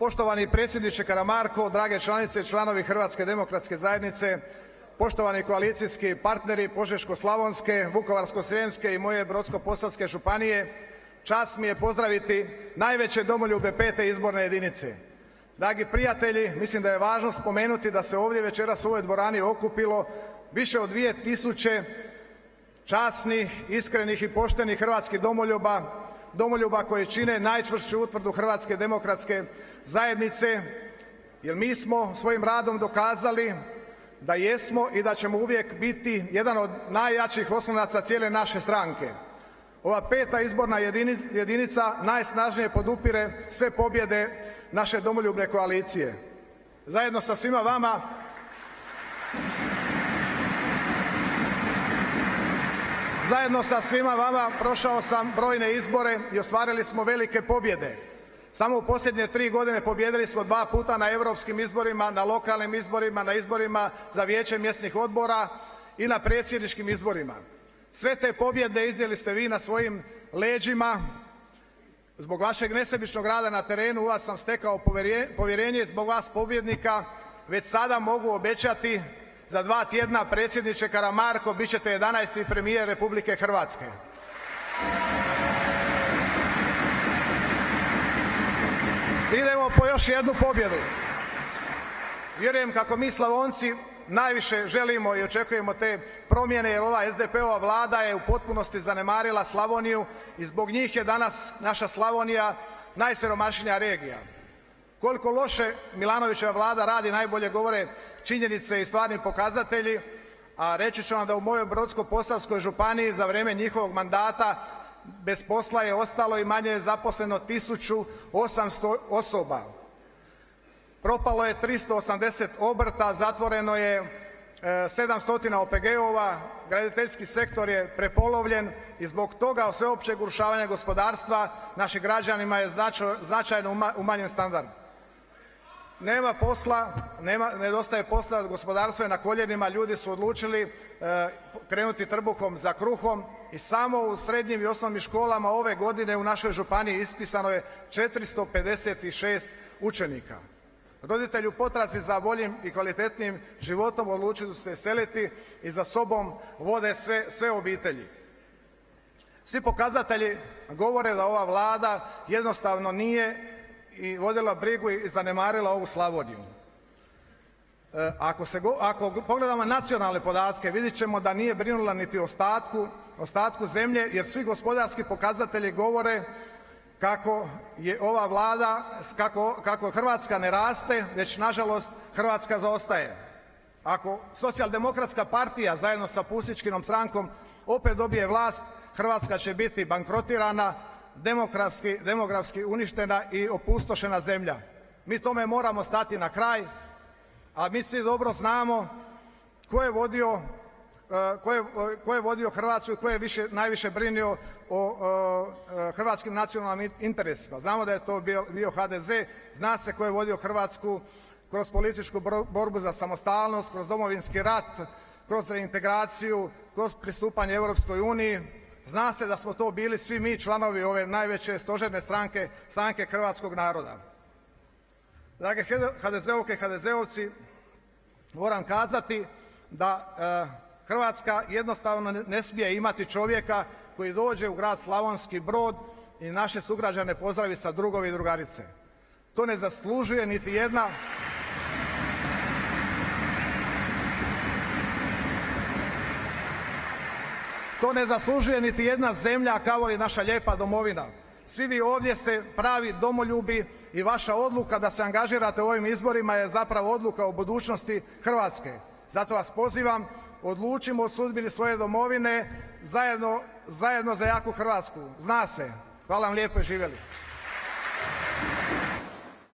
Poštovani predsjedniče Karamarko, drage članice i članovi Hrvatske demokratske zajednice, poštovani koalicijski partneri Požeško-slavonske, Vukovarsko-srijemske i moje Brodsko-posavske županije, čast mi je pozdraviti najveće domoljube 5. izborne jedinice. Dragi prijatelji, mislim da je važno spomenuti da se ovdje večeras u ovoj dvorani okupilo više od 2000 časnih, iskrenih i poštenih hrvatskih domoljuba koji čine najčvršću utvrdu Hrvatske demokratske zajednice, jer mi smo svojim radom dokazali da jesmo i da ćemo uvijek biti jedan od najjačih oslonaca cijele naše stranke. Ova 5. izborna jedinica najsnažnije podupire sve pobjede naše domoljubne koalicije. Zajedno sa svima vama prošao sam brojne izbore i ostvarili smo velike pobjede. Samo u posljednje 3 godine pobijedili smo 2 puta na europskim izborima, na lokalnim izborima, na izborima za vijeće mjesnih odbora i na predsjedničkim izborima. Sve te pobjede iznijeli ste vi na svojim leđima. Zbog vašeg nesebičnog rada na terenu u vas sam stekao povjerenje i zbog vas pobjednika već sada mogu obećati za 2 tjedna, predsjedniče Karamarko, bit ćete 11. premijer Republike Hrvatske. Idemo po još jednu pobjedu. Vjerujem kako mi Slavonci najviše želimo i očekujemo te promjene, jer ova SDP-ova vlada je u potpunosti zanemarila Slavoniju i zbog njih je danas naša Slavonija najsiromašnija regija. Koliko loše Milanovićeva vlada radi najbolje govore činjenice i stvarni pokazatelji, a reći ću vam da u mojoj Brodsko-posavskoj županiji za vrijeme njihovog mandata bez posla je ostalo i manje je zaposleno 1800 osoba. Propalo je 380 obrta, zatvoreno je 700 OPG-ova, graditeljski sektor je prepolovljen i zbog toga sveopćeg urušavanja gospodarstva našim građanima je značajno umanjen standard. Nema posla, nedostaje posla, gospodarstvo je na koljenima, ljudi su odlučili krenuti trbuhom za kruhom i samo u srednjim i osnovnim školama ove godine u našoj županiji ispisano je 456 učenika. Roditelji u potrazi za boljim i kvalitetnijim životom odlučili su se seliti i za sobom vode sve obitelji. Svi pokazatelji govore da ova vlada jednostavno nije i vodila brigu i zanemarila ovu Slavoniju. Ako pogledamo nacionalne podatke, vidjet ćemo da nije brinula niti o ostatku zemlje, jer svi gospodarski pokazatelji govore kako je ova vlada, kako Hrvatska ne raste, već nažalost Hrvatska zaostaje. Ako Socijaldemokratska partija zajedno sa Pusićkinom strankom opet dobije vlast, Hrvatska će biti bankrotirana, demografski uništena i opustošena zemlja. Mi tome moramo stati na kraj, a mi svi dobro znamo ko je vodio Hrvatsku i ko je najviše brinuo o hrvatskim nacionalnim interesima. Znamo da je to bio HDZ, zna se ko je vodio Hrvatsku kroz političku borbu za samostalnost, kroz Domovinski rat, kroz reintegraciju, kroz pristupanje Europskoj uniji. Zna se da smo to bili svi mi članovi ove najveće stožerne stranke hrvatskog naroda. Drage HDZ-ovke i HDZ-ovci, moram kazati da Hrvatska jednostavno ne smije imati čovjeka koji dođe u grad Slavonski Brod i naše sugrađane pozdravi sa drugovi i drugarice. To ne zaslužuje niti jedna zemlja kao li naša lijepa domovina. Svi vi ovdje ste pravi domoljubi i vaša odluka da se angažirate u ovim izborima je zapravo odluka o budućnosti Hrvatske. Zato vas pozivam, odlučimo o sudbini svoje domovine, zajedno za jaku Hrvatsku. Zna se. Hvala vam lijepo i živjeli.